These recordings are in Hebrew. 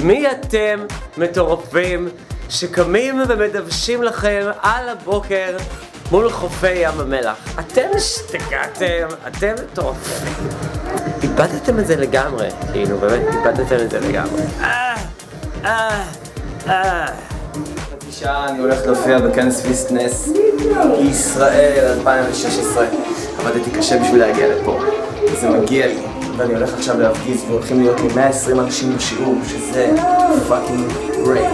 מי אתם מטורפים שקמים ומדוושים לכם על הבוקר מול חופי ים המלח? אתם השתגעתם, אתם מטורפים. איבדתם את זה לגמרי, כאילו באמת איבדתם את זה לגמרי. חצי שעה אני הולך להופיע בכנס פיסטנס ישראל 2016. עבדתי קשה בשביל להגיע לפה, זה מגיע לי. ואני הולך עכשיו להפגיז והולכים להיות לי 120 אנשים בשיעור, שזה פאקינג גרייט.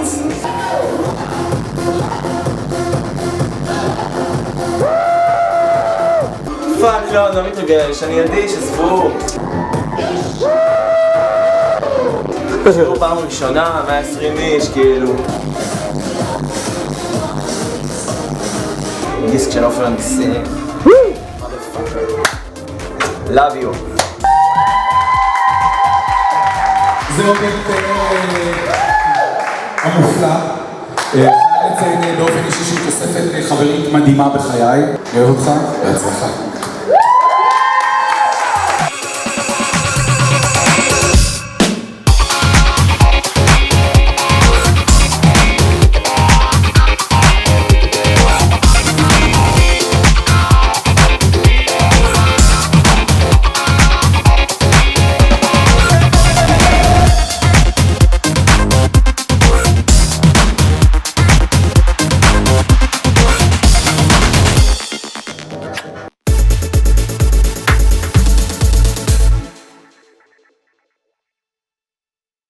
פאק לא, אני לא מתרגש, אני ידיש, עזבו. שיעור פעם ראשונה, 120 איש, כאילו. דיסק של עופר הניסים. Love you. זה אוקיי המופלא. חייב לציין באופן אישי שהיא תוספת חברית מדהימה בחיי. אוהב אותך, בהצלחה.